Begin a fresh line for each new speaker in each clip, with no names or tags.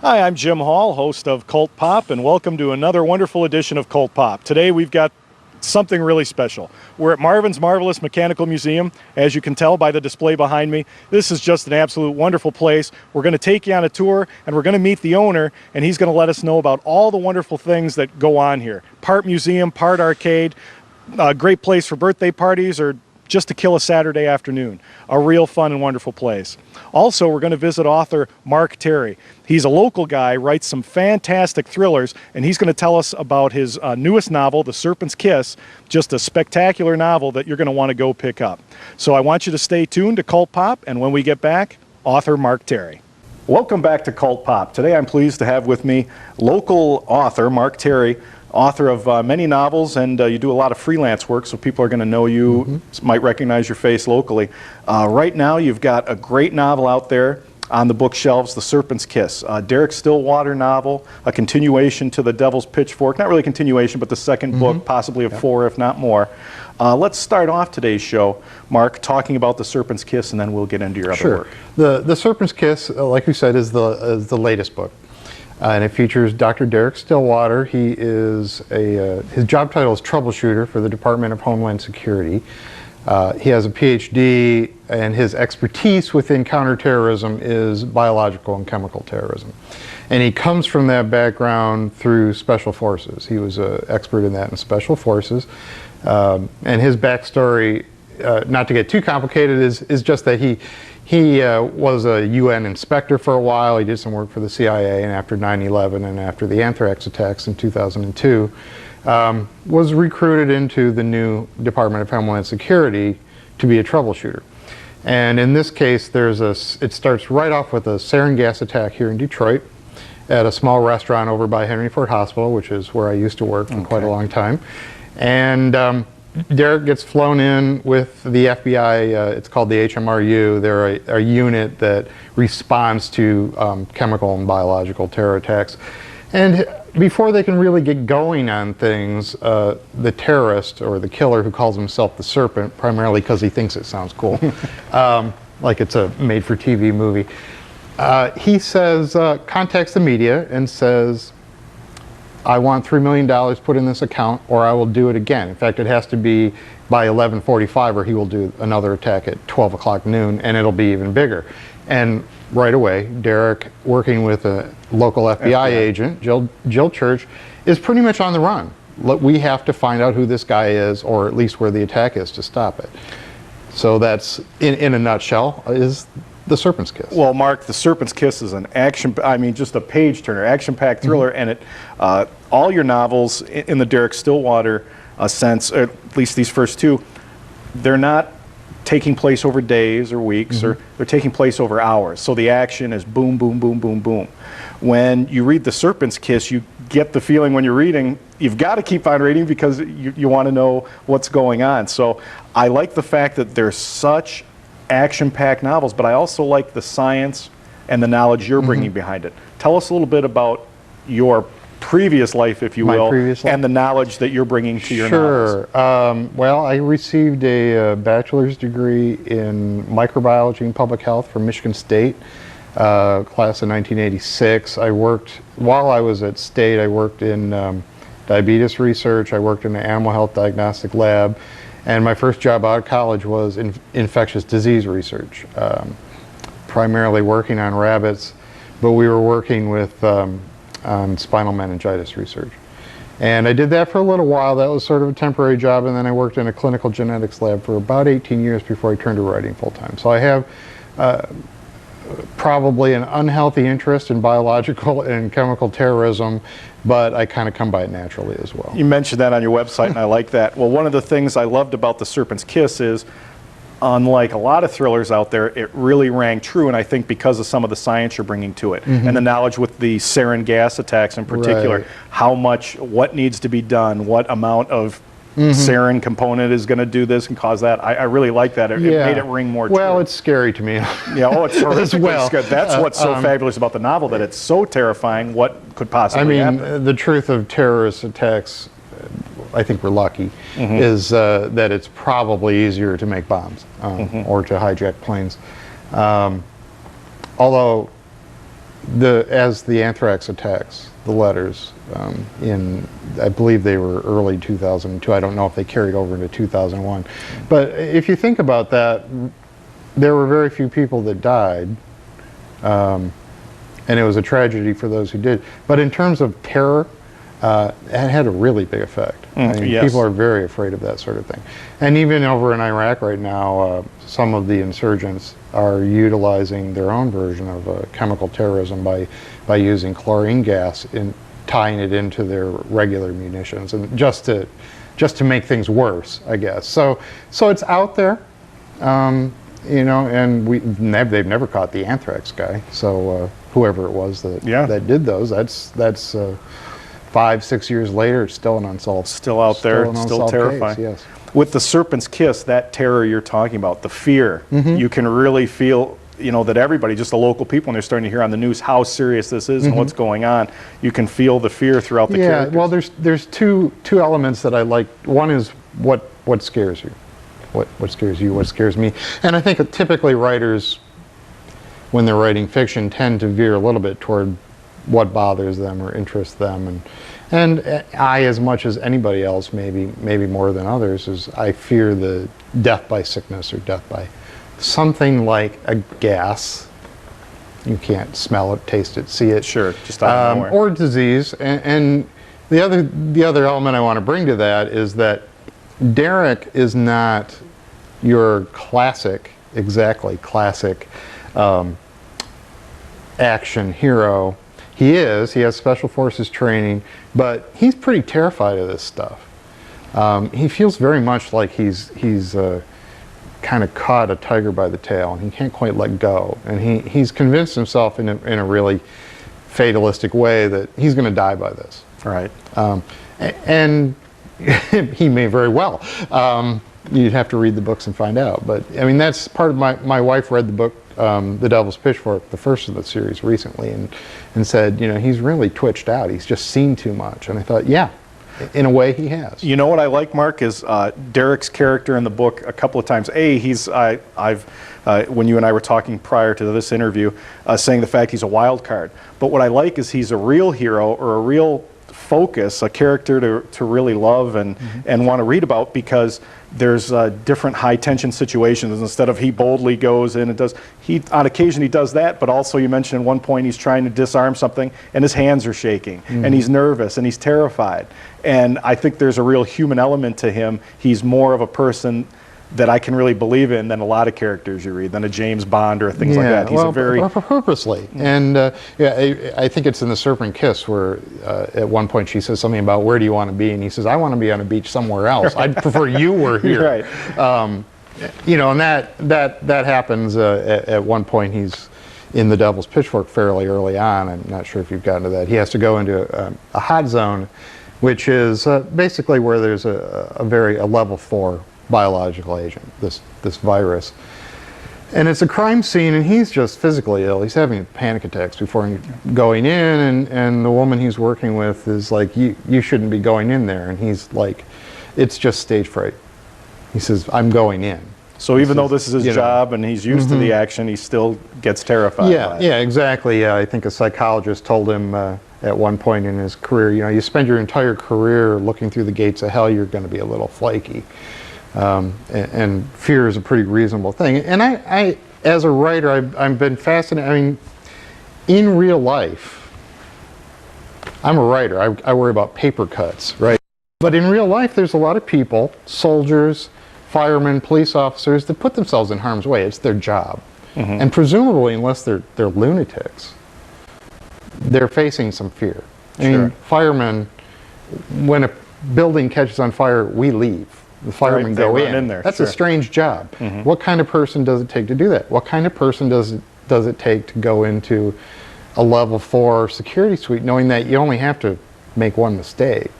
Hi, I'm Jim Hall, host of Cult Pop, and welcome to another wonderful edition of Cult Pop. Today we've got something really special. We're at Marvin's Marvelous Mechanical Museum. As you can tell by the display behind me, this is just an absolute wonderful place. We're going to take you on a tour, and we're going to meet the owner, and he's going to let us know about all the wonderful things that go on here. Part museum, part arcade, a great place for birthday parties or just to kill a Saturday afternoon. A real fun and wonderful place. Also, we're going to visit author Mark Terry. He's a local guy, writes some fantastic thrillers, and he's going to tell us about his newest novel, The Serpent's Kiss, just a spectacular novel that you're going to want to go pick up. So I want you to stay tuned to Cult Pop, and when we get back, author Mark Terry. Welcome back to Cult Pop. Today I'm pleased to have with me local author Mark Terry, author of many novels, and you do a lot of freelance work, so people are going to know you, might recognize your face locally. Right now you've got a great novel out there on the bookshelves, The Serpent's Kiss, a Derek Stillwater novel, a continuation to The Devil's Pitchfork, not really a continuation, but the second book, possibly of four, if not more. Let's start off today's show, Mark, talking about The Serpent's Kiss, and then we'll get into your other work.
The Serpent's Kiss, like you said, is the latest book. And it features Dr. Derek Stillwater. He is his job title is troubleshooter for the Department of Homeland Security. He has a PhD, and his expertise within counterterrorism is biological and chemical terrorism. And he comes from that background through special forces. He was an expert in that in special forces. And his backstory, not to get too complicated, is just that he was a UN inspector for a while. He did some work for the CIA, and after 9/11 and after the anthrax attacks in 2002, was recruited into the new Department of Homeland Security to be a troubleshooter. And in this case, it starts right off with a sarin gas attack here in Detroit at a small restaurant over by Henry Ford Hospital, which is where I used to work for quite a long time. And Derek gets flown in with the FBI. It's called the HMRU. They're a unit that responds to chemical and biological terror attacks. And before they can really get going on things, the terrorist, or the killer, who calls himself the Serpent, primarily because he thinks it sounds cool, like it's a made-for-TV movie, he says, contacts the media and says, I want $3 million put in this account, or I will do it again. In fact, it has to be by 11:45, or he will do another attack at 12 o'clock noon, and it'll be even bigger. And right away, Derek, working with a local FBI agent, Jill Church, is pretty much on the run. We have to find out who this guy is, or at least where the attack is, to stop it. So that's, in a nutshell, is The Serpent's Kiss.
Well, Mark, The Serpent's Kiss is an just a page-turner, action-packed thriller, and it, all your novels, in the Derek Stillwater sense, or at least these first two, they're not taking place over days or weeks, or they're taking place over hours. So the action is boom, boom, boom, boom, boom. When you read The Serpent's Kiss, you get the feeling when you're reading, you've got to keep on reading because you want to know what's going on. So I like the fact that there's such action-packed novels, but I also like the science and the knowledge you're bringing behind it. Tell us a little bit about your previous life, if you will, and the knowledge that you're bringing to your novels.
Sure. Well, I received a bachelor's degree in microbiology and public health from Michigan State, class of 1986. I worked, while I was at State, I worked in diabetes research, I worked in an animal health diagnostic lab, and my first job out of college was in infectious disease research, primarily working on rabbits, but we were working with on spinal meningitis research. And I did that for a little while. That was sort of a temporary job, and then I worked in a clinical genetics lab for about 18 years before I turned to writing full-time. So I have probably an unhealthy interest in biological and chemical terrorism, but I kind of come by it naturally as well.
You mentioned that on your website, and I like that. Well, one of the things I loved about The Serpent's Kiss is, unlike a lot of thrillers out there, it really rang true, and I think because of some of the science you're bringing to it, and the knowledge with the sarin gas attacks in particular, what needs to be done, what amount of sarin component is going to do this and cause that. I really like that. It made it ring more true.
Well, it's scary to me.
Yeah, oh, it's horrifically scary. That's what's so fabulous about the novel, that it's so terrifying what could possibly happen.
The truth of terrorist attacks, I think we're lucky, is that it's probably easier to make bombs or to hijack planes. Although as the anthrax attacks, the letters in, I believe they were early 2002. I don't know if they carried over into 2001. But if you think about that, there were very few people that died, and it was a tragedy for those who did. But in terms of terror, it had a really big effect. I mean,
yes.
People are very afraid of that sort of thing. And even over in Iraq right now, some of the insurgents are utilizing their own version of chemical terrorism by using chlorine gas and tying it into their regular munitions, and just to make things worse, I guess. So it's out there, you know, and they've never caught the anthrax guy. So whoever it was that did those, that's 5-6 years later, it's still an unsolved,
still out there, still terrifying.
Case, yes.
With the serpent's kiss, that terror you're talking about, the fear, you can really feel, you know, that everybody, just the local people, when they're starting to hear on the news how serious this is and what's going on, you can feel the fear throughout the characters.
Yeah, well, there's two elements that I like. One is what scares you, what scares you, what scares me, and I think typically writers, when they're writing fiction, tend to veer a little bit toward what bothers them or interests them, and I, as much as anybody else, maybe more than others, is I fear the death by sickness or death by something like a gas. You can't smell it, taste it, see it.
Sure, just out of nowhere.
Or disease. And the other element I want to bring to that is that Derek is not your classic action hero. He has special forces training, but he's pretty terrified of this stuff. He feels very much like he's kind of caught a tiger by the tail, and he can't quite let go. And he's convinced himself in a really fatalistic way that he's going to die by this.
Right.
And he may very well. You'd have to read the books and find out. But I mean, that's part of my wife read the book, The Devil's Pitchfork, the first of the series, recently, and said, you know, he's really twitched out. He's just seen too much. And I thought, yeah, in a way he has.
You know what I like, Mark, is Derek's character in the book a couple of times. When you and I were talking prior to this interview, saying the fact he's a wild card. But what I like is he's a real hero, or a real focus, a character to really love and want to read about, because there's different high tension situations. Instead of he boldly goes in and does, on occasion he does that, but also you mentioned at one point he's trying to disarm something and his hands are shaking and he's nervous and he's terrified. And I think there's a real human element to him. He's more of a person that I can really believe in than a lot of characters you read, than a James Bond or things like that. He's a very
purposely. And I think it's in The Serpent Kiss where at one point she says something about, where do you want to be? And he says, I want to be on a beach somewhere else. I'd prefer you were here.
Right.
You know, and that happens at one point. He's in the Devil's Pitchfork fairly early on. I'm not sure if you've gotten to that. He has to go into a hot zone, which is basically where there's a level 4 biological agent, this virus. And it's a crime scene, and he's just physically ill. He's having panic attacks before going in, and the woman he's working with is like, you shouldn't be going in there. And he's like, it's just stage fright. He says, I'm going in.
So even though this is his job and he's used to the action, he still gets terrified.
Yeah, exactly. I think a psychologist told him at one point in his career, you know, you spend your entire career looking through the gates of hell, you're going to be a little flaky. And fear is a pretty reasonable thing. And I as a writer, I've been fascinated. I mean, in real life, I'm a writer. I worry about paper cuts, right? But in real life, there's a lot of people, soldiers, firemen, police officers, that put themselves in harm's way. It's their job. And presumably, unless they're lunatics, they're facing some fear. I mean, firemen, when a building catches on fire, we leave. The firemen go in there. That's a strange job. What kind of person does it take to do that? What kind of person does it take to go into a level 4 security suite, knowing that you only have to make one mistake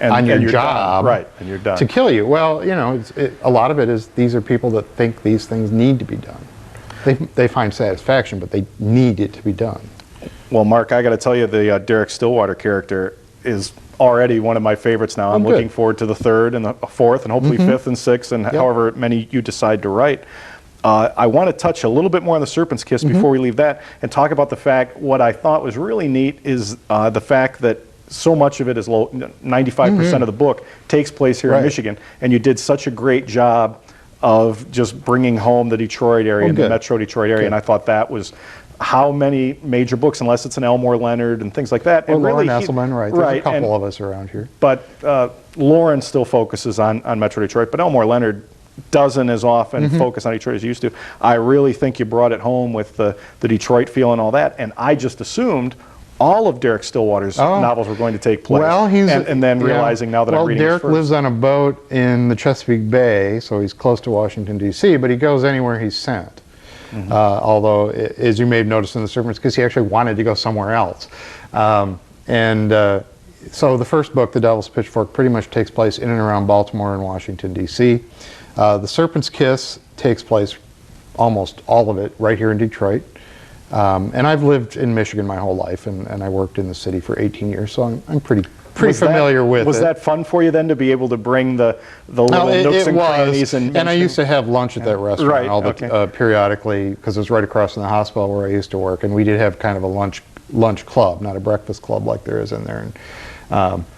on your job,
and you're done,
to kill you? Well, you know, a lot of it is these are people that think these things need to be done. They find satisfaction, but they need it to be done.
Well, Mark, I got to tell you, the Derek Stillwater character is already one of my favorites now. I'm looking forward to the 3rd and the 4th and hopefully 5th and 6th and however many you decide to write. I want to touch a little bit more on the Serpent's Kiss before we leave that, and talk about the fact, what I thought was really neat is the fact that so much of it is 95% of the book takes place here in Michigan, and you did such a great job of just bringing home the Detroit area and the Metro Detroit area, and I thought that was how many major books, unless it's an Elmore Leonard and things like that.
Or
and
Lauren
really,
Esselman, right. There's a couple of us around here.
But Lauren still focuses on Metro Detroit, but Elmore Leonard doesn't as often focus on Detroit as he used to. I really think you brought it home with the Detroit feel and all that, and I just assumed all of Derek Stillwater's novels were going to take place. Well, and then realizing now that I'm reading
Derek
his first.
lives on a boat in the Chesapeake Bay, so he's close to Washington, D.C., but he goes anywhere he's sent. Although, as you may have noticed in The Serpent's Kiss, he actually wanted to go somewhere else. So the first book, The Devil's Pitchfork, pretty much takes place in and around Baltimore and Washington, D.C. The Serpent's Kiss takes place, almost all of it, right here in Detroit. And I've lived in Michigan my whole life, and I worked in the city for 18 years, so I'm pretty familiar with it.
Was that fun for you then, to be able to bring the little nooks and crannies? And
I used to have lunch at that restaurant periodically, because it was right across from the hospital where I used to work, and we did have kind of a lunch club, not a breakfast club like there is in there. And,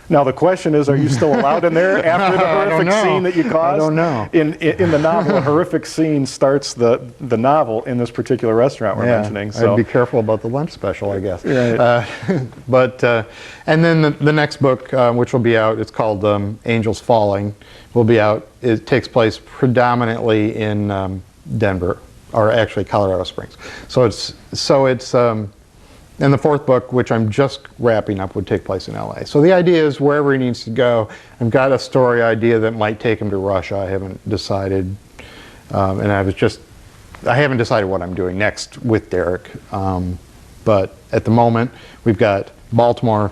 now the question is, are you still allowed in there after the horrific scene that you caused?
I don't know.
In the novel, a horrific scene starts the novel in this particular restaurant we're mentioning. So
I'd be careful about the lunch special, I guess.
Right.
And then the next book, which will be out, it's called Angels Falling, will be out. It takes place predominantly in Denver, or actually Colorado Springs. So it's and the fourth book, which I'm just wrapping up, would take place in LA. So the idea is wherever he needs to go. I've got a story idea that might take him to Russia. I haven't decided, and I haven't decided what I'm doing next with Derek. But at the moment, we've got Baltimore,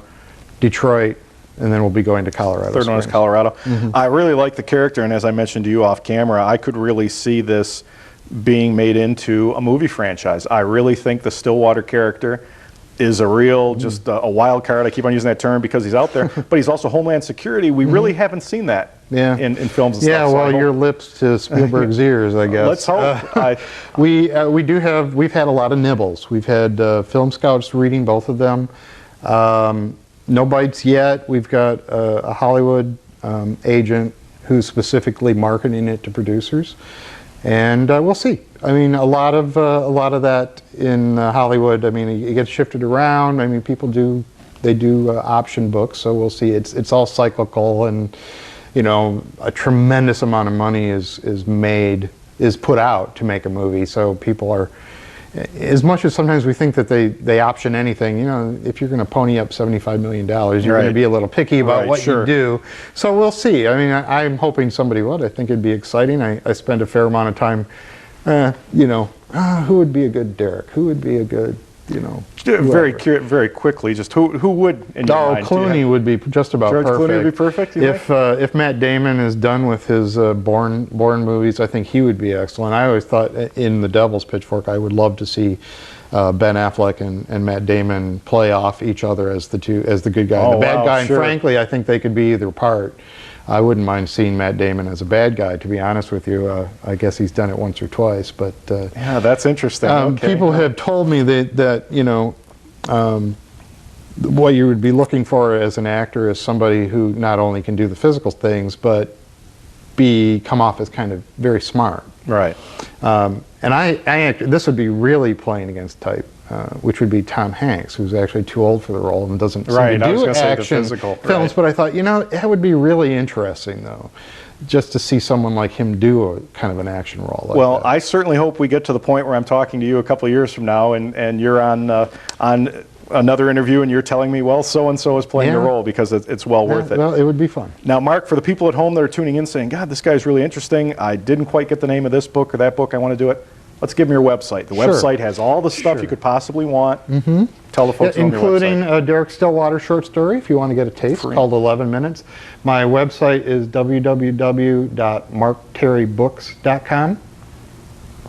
Detroit, and then we'll be going to Colorado.
Third one is Colorado. I really like the character, and as I mentioned to you off camera, I could really see this being made into a movie franchise. I really think the Stillwater character is a real, just a wild card. I keep on using that term because he's out there, but he's also Homeland Security. We really haven't seen that in films and stuff.
Yeah, well, your lips to Spielberg's ears, I guess.
Let's hope.
We've had a lot of nibbles. We've had film scouts reading both of them. No bites yet. We've got a Hollywood agent who's specifically marketing it to producers. And we'll see. I mean, a lot of that in Hollywood. I mean, it gets shifted around. I mean, people do option books, so we'll see. It's all cyclical, and a tremendous amount of money is put out to make a movie. So people are, as much as sometimes we think that they option anything, if you're going to pony up $75 million, you're going to be a little picky about what you do. So we'll see. I mean, I'm hoping somebody would. I think it'd be exciting. I spend a fair amount of time, who would be a good Derek? Who would be a good,
very quickly, just who would in your mind?
Clooney would be just about
George
perfect.
Clooney would be perfect.
If Matt Damon is done with his Bourne movies, I think he would be excellent. I always thought in The Devil's Pitchfork, I would love to see Ben Affleck and Matt Damon play off each other as the good guy and the bad guy. And frankly, I think they could be either part. I wouldn't mind seeing Matt Damon as a bad guy, to be honest with you. I guess he's done it once or twice, but
yeah, that's interesting.
People have told me that what you would be looking for as an actor is somebody who not only can do the physical things, but come off as kind of very smart.
Right.
And this would be really playing against type, which would be Tom Hanks, who's actually too old for the role and doesn't seem to do action films. But I thought, that would be really interesting, though, just to see someone like him do a kind of an action role like that.
I certainly hope we get to the point where I'm talking to you a couple of years from now, and you're on another interview, and you're telling me, well, so-and-so is playing the role, because it's well worth it.
Well, it would be fun.
Now, Mark, for the people at home that are tuning in saying, God, this guy's really interesting, I didn't quite get the name of this book or that book, I want to do it, let's give them your website. The website has all the stuff you could possibly want. Tell the folks on your website.
Including a Derek Stillwater short story, if you want to get a taste, called 11 Minutes. My website is www.markterrybooks.com.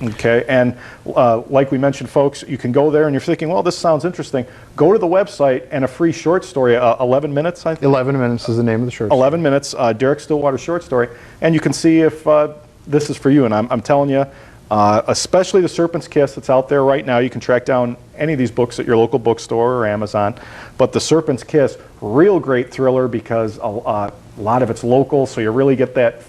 Okay, and like we mentioned, folks, you can go there and you're thinking, well, this sounds interesting. Go to the website, and a free short story, 11 minutes, I think?
11 Minutes is the name of the short story.
11 Minutes, Derek Stillwater short story, and you can see if this is for you. And I'm telling you, especially The Serpent's Kiss that's out there right now. You can track down any of these books at your local bookstore or Amazon. But The Serpent's Kiss, real great thriller because a lot of it's local, so you really get that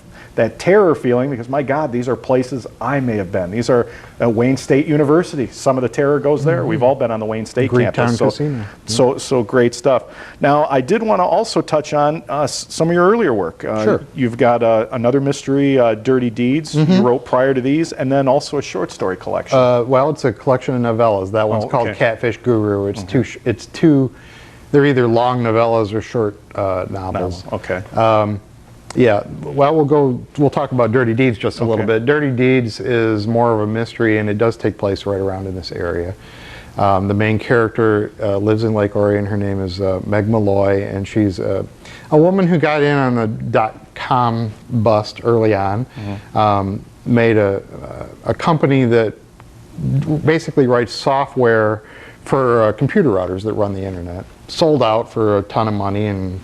terror feeling because, my God, these are places I may have been. These are Wayne State University. Some of the terror goes there. We've all been on the Wayne State campus. So great stuff. Now, I did want to also touch on some of your earlier work.
Sure.
You've got another mystery, Dirty Deeds, you wrote prior to these, and then also a short story collection.
Well, it's a collection of novellas. That one's called Catfish Guru. It's two, they're either long novellas or short novels.
Okay.
Yeah, well, we'll talk about Dirty Deeds just a little bit. Dirty Deeds is more of a mystery, and it does take place right around in this area. The main character lives in Lake Orion. Her name is Meg Malloy, and she's a woman who got in on the .com bust early on, made a company that basically writes software for computer routers that run the internet. Sold out for a ton of money and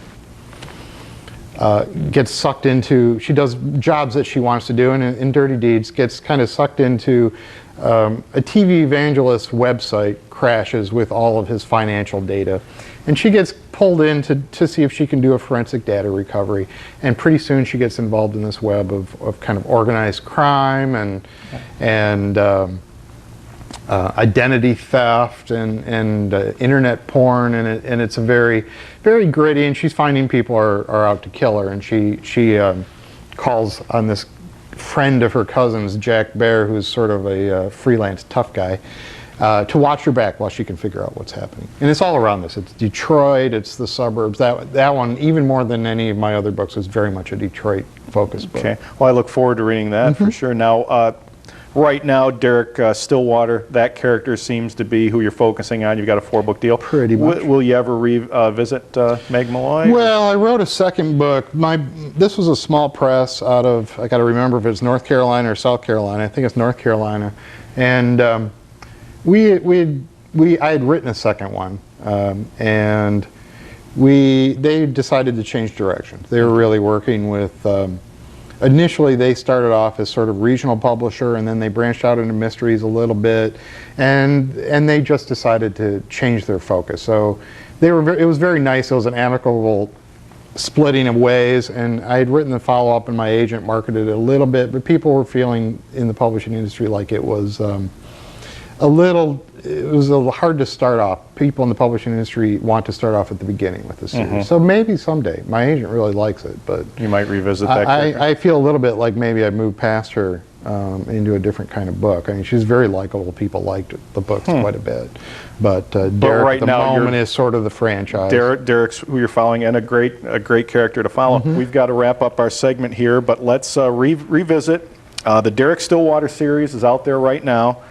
gets sucked into, she does jobs that she wants to do, and in Dirty Deeds gets kind of sucked into a TV evangelist website crashes with all of his financial data, and she gets pulled in to see if she can do a forensic data recovery, and pretty soon she gets involved in this web of kind of organized crime and identity theft and internet porn, and it's a very, very gritty, and she's finding people are out to kill her, and she calls on this friend of her cousin's, Jack Bear, who's sort of a freelance tough guy, to watch her back while she can figure out what's happening. And it's all around this. It's Detroit, it's the suburbs. That one, even more than any of my other books, is very much a Detroit focused book.
Okay, well, I look forward to reading that for sure. Now, right now, Derek Stillwater, that character seems to be who you're focusing on. You've got a 4-book deal.
Pretty much.
Will you ever revisit Meg Malloy?
Well, I wrote a second book. This was a small press out of, I got to remember if it's North Carolina or South Carolina. I think it's North Carolina. And I had written a second one, and they decided to change directions. They were really working with. Initially, they started off as sort of regional publisher, and then they branched out into mysteries a little bit, and they just decided to change their focus. So it was very nice. It was an amicable splitting of ways, and I had written the follow-up, and my agent marketed it a little bit, but people were feeling in the publishing industry like it was a little hard to start off. People in the publishing industry want to start off at the beginning with the series. So maybe someday. My agent really likes it, but
you might revisit that character.
I feel a little bit like maybe I moved past her into a different kind of book. I mean, she's very likable. People liked the books quite a bit. But Derek
right
at the
now
moment is sort of the franchise.
Derek's who you're following, and a great character to follow. We've got to wrap up our segment here, but let's revisit. The Derek Stillwater series is out there right now.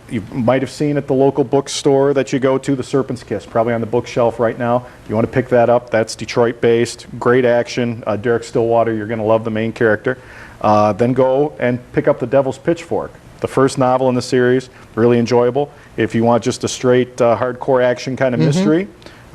You might have seen at the local bookstore that you go to, The Serpent's Kiss, probably on the bookshelf right now. If you want to pick that up, that's Detroit-based, great action. Derek Stillwater, you're going to love the main character. Then go and pick up The Devil's Pitchfork, the first novel in the series, really enjoyable. If you want just a straight hardcore action kind of mystery,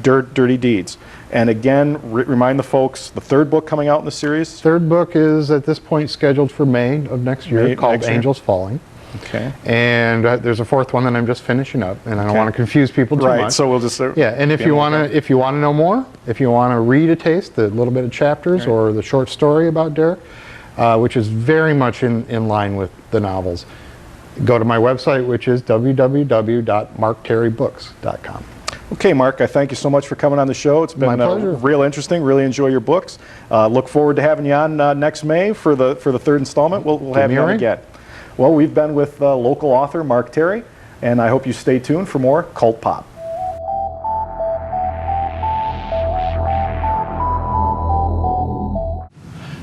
Dirty Deeds. And again, remind the folks, the 3rd book coming out in the series?
3rd book is at this point scheduled for May of next year, called Angels Falling.
Okay.
And there's a 4th one that I'm just finishing up, and I don't want to confuse people too much.
Right, so we'll just...
yeah, and if you want to know more, if you want to read a taste, the little bit of chapters or the short story about Derek, which is very much in line with the novels, go to my website, which is www.markterrybooks.com.
Okay, Mark, I thank you so much for coming on the show. It's been real interesting. Really enjoy your books. Look forward to having you on next May for the 3rd installment. We'll have you on again. Well, we've been with local author Mark Terry, and I hope you stay tuned for more Cult Pop.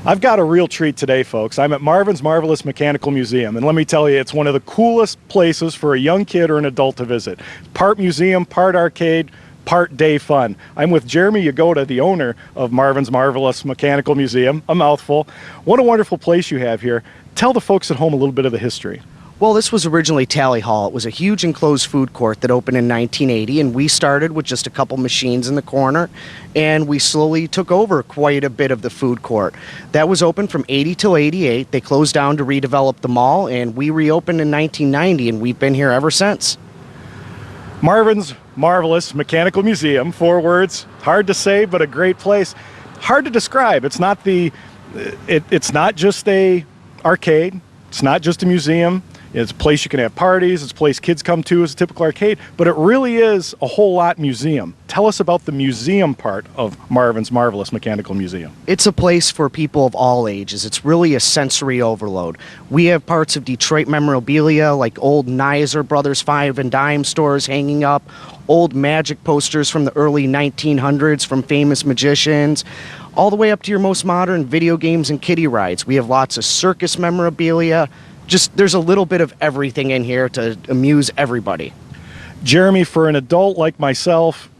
I've got a real treat today, folks. I'm at Marvin's Marvelous Mechanical Museum, and let me tell you, it's one of the coolest places for a young kid or an adult to visit. Part museum, part arcade, part day fun. I'm with Jeremy Yagoda, the owner of Marvin's Marvelous Mechanical Museum, a mouthful. What a wonderful place you have here. Tell the folks at home a little bit of the history.
Well, this was originally Tally Hall. It was a huge enclosed food court that opened in 1980, and we started with just a couple machines in the corner, and we slowly took over quite a bit of the food court. That was open from 80 till 88. They closed down to redevelop the mall, and we reopened in 1990, and we've been here ever since.
Marvin's Marvelous Mechanical Museum, 4 words, hard to say, but a great place. Hard to describe. It's not it's not just a arcade. It's not just a museum. It's a place you can have parties. It's a place kids come to as a typical arcade, but it really is a whole lot museum. Tell us about the museum part of Marvin's Marvelous Mechanical Museum.
It's a place for people of all ages. It's really a sensory overload. We have parts of Detroit memorabilia like old Nizer Brothers 5 and dime stores hanging up, old magic posters from the early 1900s from famous magicians, all the way up to your most modern video games and kiddie rides. We have lots of circus memorabilia. Just there's a little bit of everything in here to amuse everybody.
Jeremy, for an adult like myself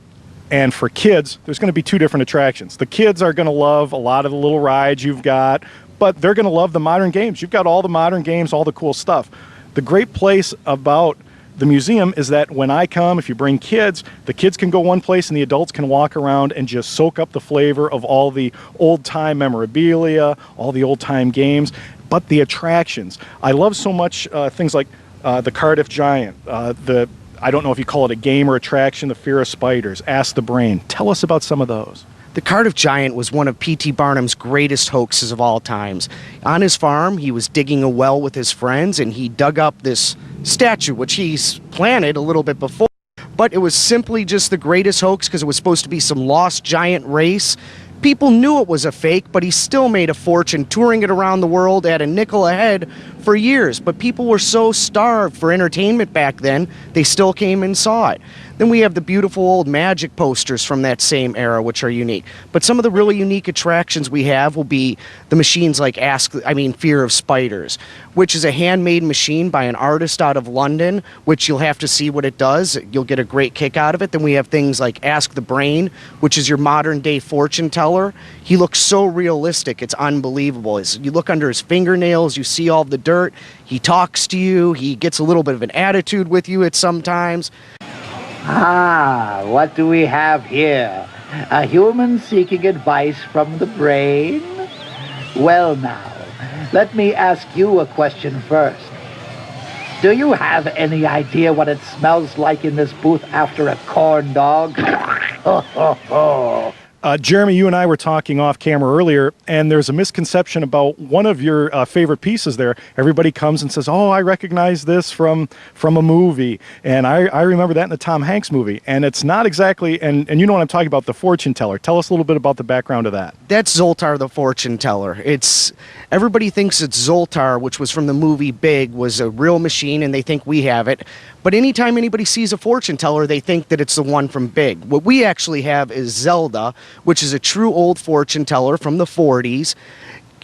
and for kids, there's going to be 2 different attractions. The kids are going to love a lot of the little rides you've got, but they're going to love the modern games. You've got all the modern games, all the cool stuff. The great place about the museum is that when I come, if you bring kids, the kids can go one place and the adults can walk around and just soak up the flavor of all the old-time memorabilia, all the old-time games. But the attractions, I love so much things like the Cardiff Giant, I don't know if you call it a game or attraction, the Fear of Spiders, Ask the Brain. Tell us about some of those.
The Cardiff Giant was one of P.T. Barnum's greatest hoaxes of all times. On his farm, he was digging a well with his friends, and he dug up this statue, which he's planted a little bit before. But it was simply just the greatest hoax because it was supposed to be some lost giant race. People knew it was a fake, but he still made a fortune touring it around the world at a nickel a head for years. But people were so starved for entertainment back then, they still came and saw it. Then we have the beautiful old magic posters from that same era, which are unique. But some of the really unique attractions we have will be the machines like Fear of Spiders, which is a handmade machine by an artist out of London, which you'll have to see what it does. You'll get a great kick out of it. Then we have things like Ask the Brain, which is your modern day fortune teller. He looks so realistic, it's unbelievable. You look under his fingernails, you see all the dirt. He talks to you, he gets a little bit of an attitude with you at sometimes.
Ah, what do we have here? A human seeking advice from the brain? Well now, let me ask you a question first. Do you have any idea what it smells like in this booth after a corn dog? Ho, ho, ho.
Jeremy, you and I were talking off camera earlier, and there's a misconception about one of your favorite pieces there. Everybody comes and says, oh, I recognize this from a movie, and I remember that in the Tom Hanks movie. And it's not exactly, and you know what I'm talking about, the fortune teller. Tell us a little bit about the background of that.
That's Zoltar the fortune teller. Everybody thinks it's Zoltar, which was from the movie Big, was a real machine, and they think we have it. But anytime anybody sees a fortune teller, they think that it's the one from Big. What we actually have is Zelda, which is a true old fortune teller from the 40s.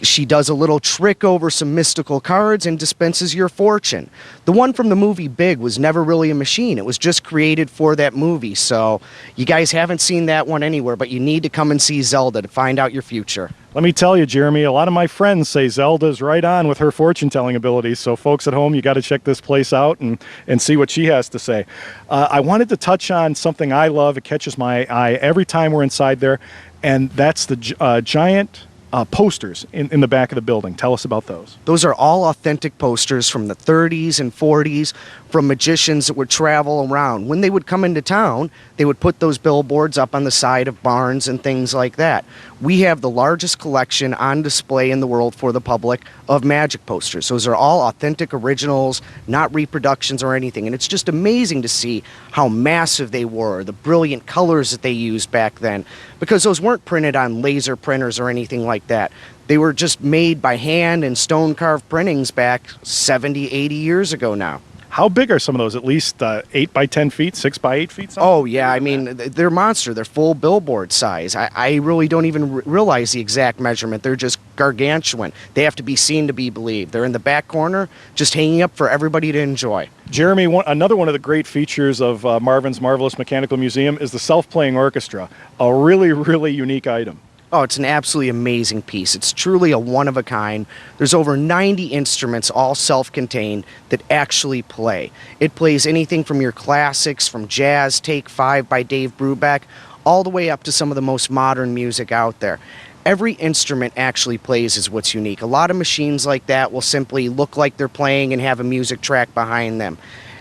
She does a little trick over some mystical cards and dispenses your fortune. The one from the movie Big was never really a machine. It was just created for that movie. So you guys haven't seen that one anywhere, but you need to come and see Zelda to find out your future.
Let me tell you, Jeremy, a lot of my friends say Zelda's right on with her fortune-telling abilities. So folks at home, you got to check this place out and see what she has to say. I wanted to touch on something I love. It catches my eye every time we're inside there, and that's the giant posters in the back of the building. Tell us about those.
Those are all authentic posters from the 30s and 40s from magicians that would travel around. When they would come into town, they would put those billboards up on the side of barns and things like that. We have the largest collection on display in the world for the public of magic posters. Those are all authentic originals, not reproductions or anything. And it's just amazing to see how massive they were, the brilliant colors that they used back then, because those weren't printed on laser printers or anything like that. They were just made by hand and stone-carved printings back 70, 80 years ago now.
How big are some of those? At least 8 by 10 feet, 6 by 8 feet? Something?
Oh, yeah. I mean, they're monster. They're full billboard size. I really don't even realize the exact measurement. They're just gargantuan. They have to be seen to be believed. They're in the back corner, just hanging up for everybody to enjoy.
Jeremy, another one of the great features of Marvin's Marvelous Mechanical Museum is the self-playing orchestra, a really, really unique item.
Oh, it's an absolutely amazing piece. It's truly a one of a kind. There's over 90 instruments, all self-contained, that actually play. It plays anything from your classics, from jazz, Take 5 by Dave Brubeck, all the way up to some of the most modern music out there. Every instrument actually plays is what's unique. A lot of machines like that will simply look like they're playing and have a music track behind them.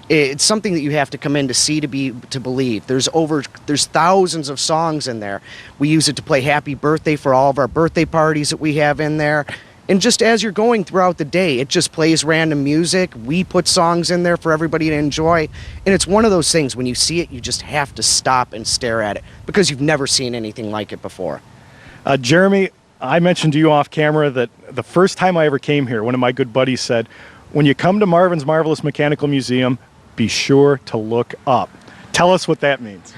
It's something that you have to come in to see to believe. There's thousands of songs in there. We use it to play Happy Birthday for all of our birthday parties that we have in there. And just as you're going throughout the day, it just plays random music. We put songs in there for everybody to enjoy. And it's one of those things, when you see it, you just have to stop and stare at it because you've never seen anything like it before.
Jeremy, I mentioned to you off camera that the first time I ever came here, one of my good buddies said, when you come to Marvin's Marvelous Mechanical Museum, be sure to look up. Tell us what that means.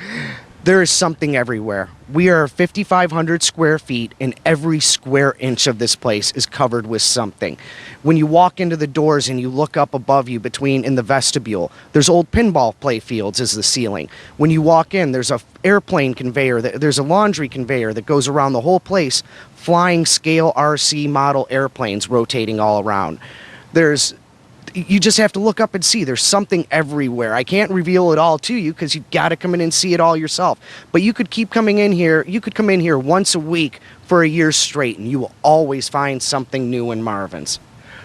There is something everywhere. We are 5,500 square feet, and every square inch of this place is covered with something. When you walk into the doors and you look up above you in the vestibule, there's old pinball play fields as the ceiling. When you walk in, there's a airplane conveyor, there's a laundry conveyor that goes around the whole place, flying scale RC model airplanes rotating all around. You just have to look up and see. There's something everywhere. I can't reveal it all to you because you've got to come in and see it all yourself. But you could keep coming in here. You could come in here once a week for a year straight, and you will always find something new in Marvin's.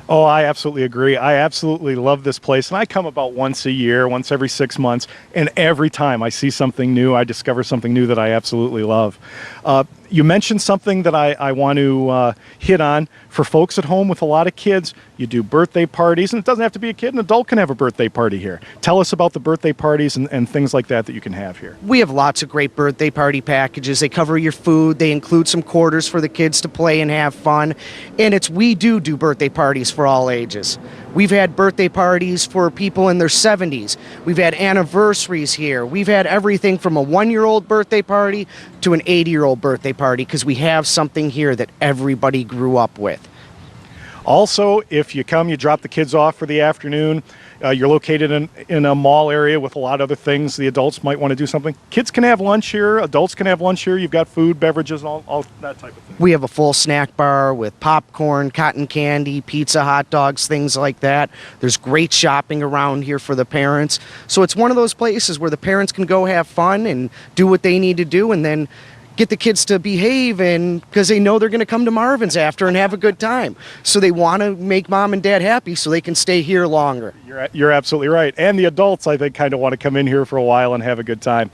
Oh, I absolutely agree. I absolutely love this place. And I come about once a year, once every 6 months. And every time I see something new, I discover something new that I absolutely love. You mentioned something that I want to hit on. For folks at home with a lot of kids, you do birthday parties. And it doesn't have to be a kid. An adult can have a birthday party here. Tell us about the birthday parties and things like that you can have here.
We have lots of great birthday party packages. They cover your food. They include some quarters for the kids to play and have fun. And we do birthday parties for all ages. We've had birthday parties for people in their 70s. We've had anniversaries here. We've had everything from a 1-year-old birthday party to an 80-year-old birthday party because we have something here that everybody grew up with.
Also, if you come, you drop the kids off for the afternoon, you're located in a mall area with a lot of other things. The adults might want to do something. Kids can have lunch here. Adults can have lunch here. You've got food, beverages, and all that type of thing.
We have a full snack bar with popcorn, cotton candy, pizza, hot dogs, things like that. There's great shopping around here for the parents. So it's one of those places where the parents can go have fun and do what they need to do, and then get the kids to behave, and because they know they're going to come to Marvin's after and have a good time. So they want to make mom and dad happy so they can stay here longer.
You're absolutely right. And the adults, I think, kind of want to come in here for a while and have a good time.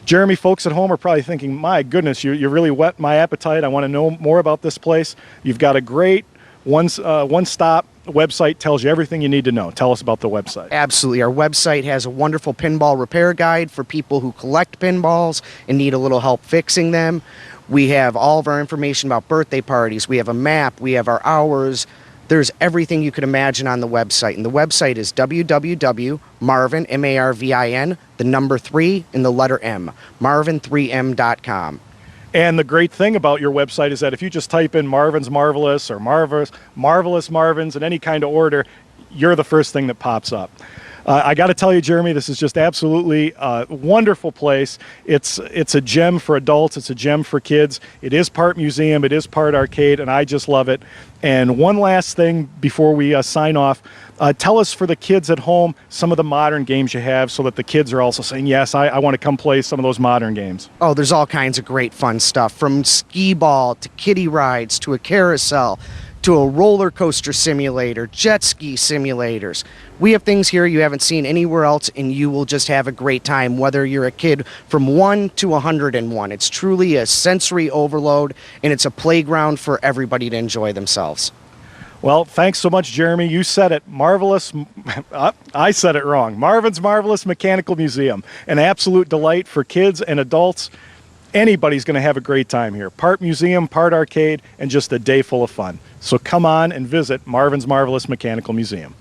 Jeremy, folks at home are probably thinking, my goodness, you really whet my appetite. I want to know more about this place. You've got a great one-stop website, tells you everything you need to know. Tell us about the website.
Absolutely. Our website has a wonderful pinball repair guide for people who collect pinballs and need a little help fixing them. We have all of our information about birthday parties. We have a map. We have our hours. There's everything you could imagine on the website. And the website is www.marvin, M-A-R-V-I-N, the number 3 and the letter M, marvin3m.com.
And the great thing about your website is that if you just type in Marvin's Marvelous or Marvelous Marvin's in any kind of order, you're the first thing that pops up. I got to tell you, Jeremy, this is just absolutely a wonderful place. It's a gem for adults. It's a gem for kids. It is part museum. It is part arcade, and I just love it. And one last thing before we sign off, tell us for the kids at home some of the modern games you have so that the kids are also saying, yes, I want to come play some of those modern games.
Oh, there's all kinds of great fun stuff, from skee ball to kiddie rides to a carousel to a roller coaster simulator, jet ski simulators. We have things here you haven't seen anywhere else, and you will just have a great time, whether you're a kid from 1 to 101. It's truly a sensory overload, and it's a playground for everybody to enjoy themselves.
Well, thanks so much, Jeremy. You said it. Marvelous. I said it wrong. Marvin's Marvelous Mechanical Museum. An absolute delight for kids and adults. Anybody's going to have a great time here. Part museum, part arcade, and just a day full of fun. So come on and visit Marvin's Marvelous Mechanical Museum.